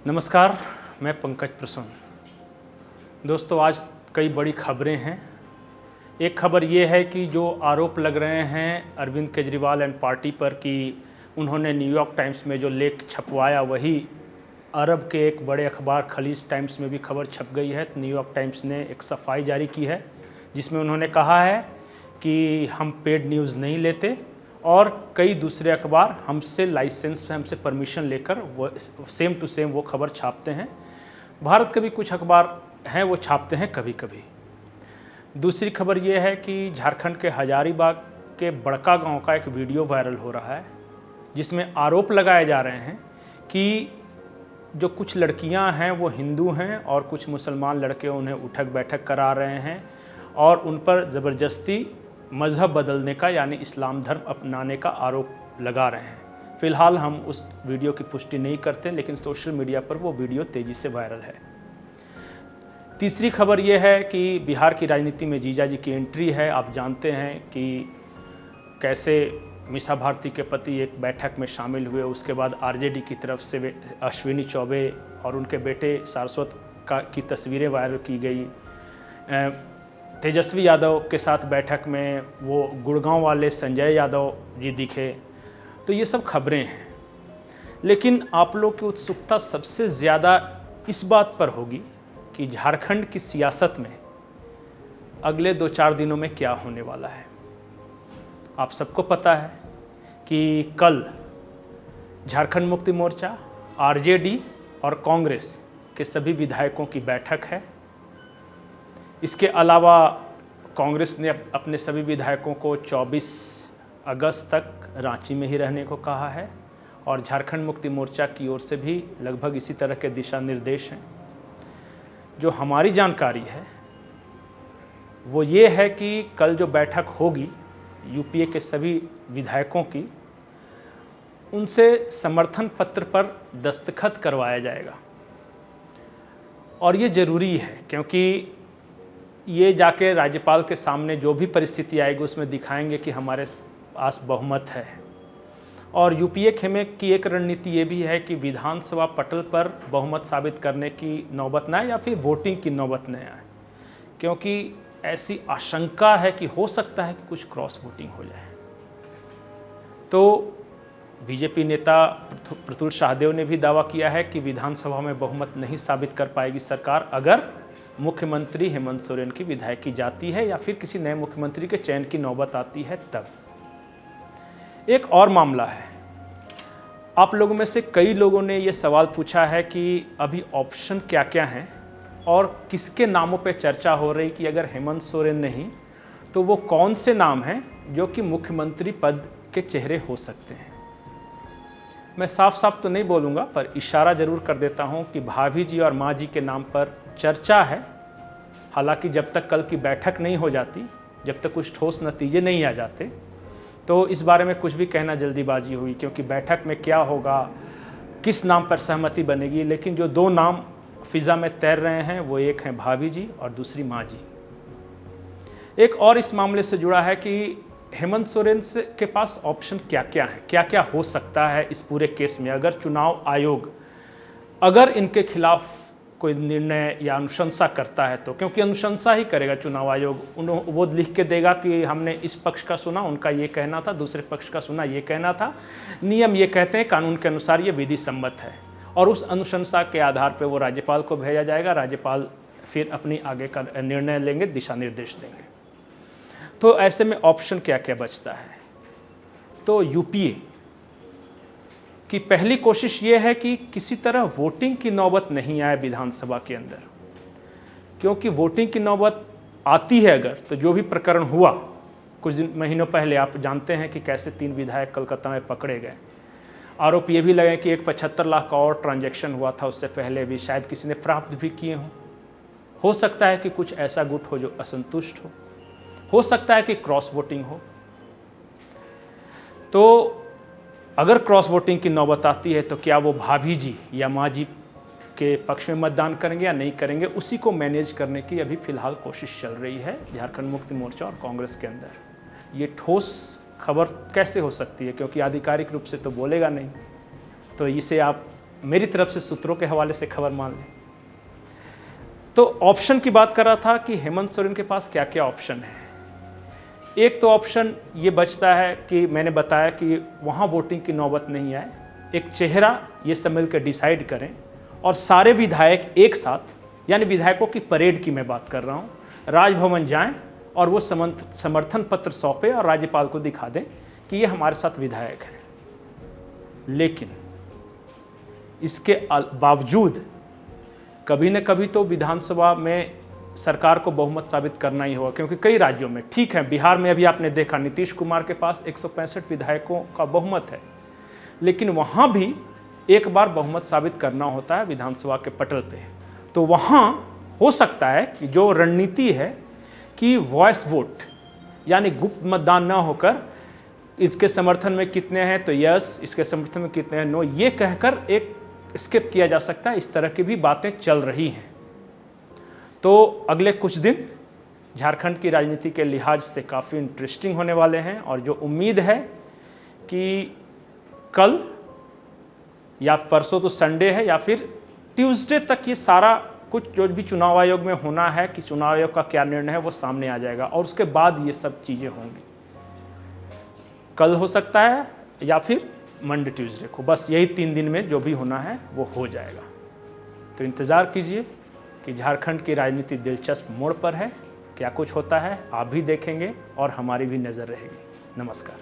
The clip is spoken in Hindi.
नमस्कार, मैं पंकज प्रसन्न। दोस्तों, आज कई बड़ी खबरें हैं। एक खबर ये है कि जो आरोप लग रहे हैं अरविंद केजरीवाल एंड पार्टी पर कि उन्होंने न्यूयॉर्क टाइम्स में जो लेख छपवाया वही अरब के एक बड़े अखबार खलीज टाइम्स में भी खबर छप गई है। तो न्यूयॉर्क टाइम्स ने एक सफाई जारी की है जिसमें उन्होंने कहा है कि हम पेड न्यूज़ नहीं लेते और कई दूसरे अखबार हमसे लाइसेंस पे हमसे परमिशन लेकर वो सेम टू सेम वो खबर छापते हैं। भारत के भी कुछ अखबार हैं वो छापते हैं कभी कभी। दूसरी खबर ये है कि झारखंड के हजारीबाग के बड़का गांव का एक वीडियो वायरल हो रहा है जिसमें आरोप लगाए जा रहे हैं कि जो कुछ लड़कियां हैं वो हिंदू हैं और कुछ मुसलमान लड़के उन्हें उठक बैठक करा रहे हैं और उन पर ज़बरदस्ती मज़हब बदलने का यानी इस्लाम धर्म अपनाने का आरोप लगा रहे हैं। फ़िलहाल हम उस वीडियो की पुष्टि नहीं करते, लेकिन सोशल मीडिया पर वो वीडियो तेज़ी से वायरल है। तीसरी खबर ये है कि बिहार की राजनीति में जीजाजी की एंट्री है। आप जानते हैं कि कैसे मीसा भारती के पति एक बैठक में शामिल हुए, उसके बाद आरजेडी की तरफ से अश्विनी चौबे और उनके बेटे सारस्वत की तस्वीरें वायरल की गई। तेजस्वी यादव के साथ बैठक में वो गुड़गांव वाले संजय यादव जी दिखे। तो ये सब खबरें हैं, लेकिन आप लोग की उत्सुकता सबसे ज़्यादा इस बात पर होगी कि झारखंड की सियासत में अगले 2-4 दिनों में क्या होने वाला है। आप सबको पता है कि कल झारखंड मुक्ति मोर्चा, आरजेडी और कांग्रेस के सभी विधायकों की बैठक है। इसके अलावा कांग्रेस ने अपने सभी विधायकों को 24 अगस्त तक रांची में ही रहने को कहा है और झारखंड मुक्ति मोर्चा की ओर से भी लगभग इसी तरह के दिशा निर्देश हैं। जो हमारी जानकारी है वो ये है कि कल जो बैठक होगी यूपीए के सभी विधायकों की, उनसे समर्थन पत्र पर दस्तखत करवाया जाएगा। और ये ज़रूरी है क्योंकि ये जाके राज्यपाल के सामने जो भी परिस्थिति आएगी उसमें दिखाएंगे कि हमारे पास बहुमत है। और यूपीए खेमे की एक रणनीति ये भी है कि विधानसभा पटल पर बहुमत साबित करने की नौबत न आए या फिर वोटिंग की नौबत न आए, क्योंकि ऐसी आशंका है कि हो सकता है कि कुछ क्रॉस वोटिंग हो जाए। तो बीजेपी नेता प्रतुल शाहदेव ने भी दावा किया है कि विधानसभा में बहुमत नहीं साबित कर पाएगी सरकार अगर मुख्यमंत्री हेमंत सोरेन की विधायकी जाती है या फिर किसी नए मुख्यमंत्री के चयन की नौबत आती है तब। एक और मामला है, आप लोगों में से कई लोगों ने ये सवाल पूछा है कि अभी ऑप्शन क्या क्या हैं और किसके नामों पे चर्चा हो रही कि अगर हेमंत सोरेन नहीं तो वो कौन से नाम हैं जो कि मुख्यमंत्री पद के चेहरे हो सकते हैं। मैं साफ साफ तो नहीं बोलूँगा पर इशारा ज़रूर कर देता हूँ कि भाभी जी और माँ जी के नाम पर चर्चा है। हालांकि जब तक कल की बैठक नहीं हो जाती, जब तक कुछ ठोस नतीजे नहीं आ जाते, तो इस बारे में कुछ भी कहना जल्दीबाजी हुई, क्योंकि बैठक में क्या होगा, किस नाम पर सहमति बनेगी। लेकिन जो 2 नाम फिज़ा में तैर रहे हैं वो एक हैं भाभी जी और दूसरी माँ जी। एक और इस मामले से जुड़ा है कि हेमंत सोरेन के पास ऑप्शन क्या क्या है, क्या क्या हो सकता है इस पूरे केस में अगर चुनाव आयोग अगर इनके खिलाफ कोई निर्णय या अनुशंसा करता है तो। क्योंकि अनुशंसा ही करेगा चुनाव आयोग, वो लिख के देगा कि हमने इस पक्ष का सुना, उनका ये कहना था, दूसरे पक्ष का सुना, ये कहना था। नियम ये कहते हैं कानून के अनुसार ये विधि सम्मत है और उस अनुशंसा के आधार पर वो राज्यपाल को भेजा जाएगा। राज्यपाल फिर अपनी आगे का निर्णय लेंगे, दिशा निर्देश देंगे। तो ऐसे में ऑप्शन क्या क्या बचता है। तो यूपीए की पहली कोशिश ये है कि किसी तरह वोटिंग की नौबत नहीं आए विधानसभा के अंदर, क्योंकि वोटिंग की नौबत आती है अगर तो जो भी प्रकरण हुआ कुछ महीनों पहले, आप जानते हैं कि कैसे 3 विधायक कलकत्ता में पकड़े गए। आरोप ये भी लगे कि एक 75 लाख का और ट्रांजैक्शन हुआ था उससे पहले भी, शायद किसी ने प्राप्त भी किए हों। हो सकता है कि कुछ ऐसा गुट हो जो असंतुष्ट हो सकता है कि क्रॉस वोटिंग हो। तो अगर क्रॉस वोटिंग की नौबत आती है तो क्या वो भाभी जी या माँ जी के पक्ष में मतदान करेंगे या नहीं करेंगे, उसी को मैनेज करने की अभी फ़िलहाल कोशिश चल रही है झारखंड मुक्ति मोर्चा और कांग्रेस के अंदर। ये ठोस खबर कैसे हो सकती है, क्योंकि आधिकारिक रूप से तो बोलेगा नहीं। तो इसे आप मेरी तरफ से सूत्रों के हवाले से खबर मान लें तो ऑप्शन की बात कर रहा था कि हेमंत सोरेन के पास क्या क्या ऑप्शन है। एक तो ऑप्शन ये बचता है कि मैंने बताया कि वहाँ वोटिंग की नौबत नहीं आए, एक चेहरा ये सब मिलकर डिसाइड करें और सारे विधायक एक साथ, यानी विधायकों की परेड की मैं बात कर रहा हूँ, राजभवन जाएं और वो समर्थन पत्र सौंपे और राज्यपाल को दिखा दें कि ये हमारे साथ विधायक हैं। लेकिन इसके बावजूद कभी न कभी तो विधानसभा में सरकार को बहुमत साबित करना ही होगा, क्योंकि कई राज्यों में, ठीक है बिहार में अभी आपने देखा नीतीश कुमार के पास 165 विधायकों का बहुमत है, लेकिन वहाँ भी एक बार बहुमत साबित करना होता है विधानसभा के पटल पे। तो वहाँ हो सकता है कि जो रणनीति है कि वॉइस वोट, यानी गुप्त मतदान न होकर इसके समर्थन में कितने हैं तो यस, इसके समर्थन में कितने हैं नो, ये कहकर एक स्किप किया जा सकता है। इस तरह की भी बातें चल रही हैं। तो अगले कुछ दिन झारखंड की राजनीति के लिहाज से काफ़ी इंटरेस्टिंग होने वाले हैं और जो उम्मीद है कि कल या परसों तो संडे है या फिर ट्यूसडे तक ये सारा कुछ जो भी चुनाव आयोग में होना है कि चुनाव आयोग का क्या निर्णय है वो सामने आ जाएगा और उसके बाद ये सब चीज़ें होंगी। कल हो सकता है या फिर मंडे ट्यूसडे को, बस यही 3 दिन में जो भी होना है वो हो जाएगा। तो इंतज़ार कीजिए कि झारखंड की राजनीति दिलचस्प मोड़ पर है, क्या कुछ होता है आप भी देखेंगे और हमारी भी नज़र रहेगी। नमस्कार।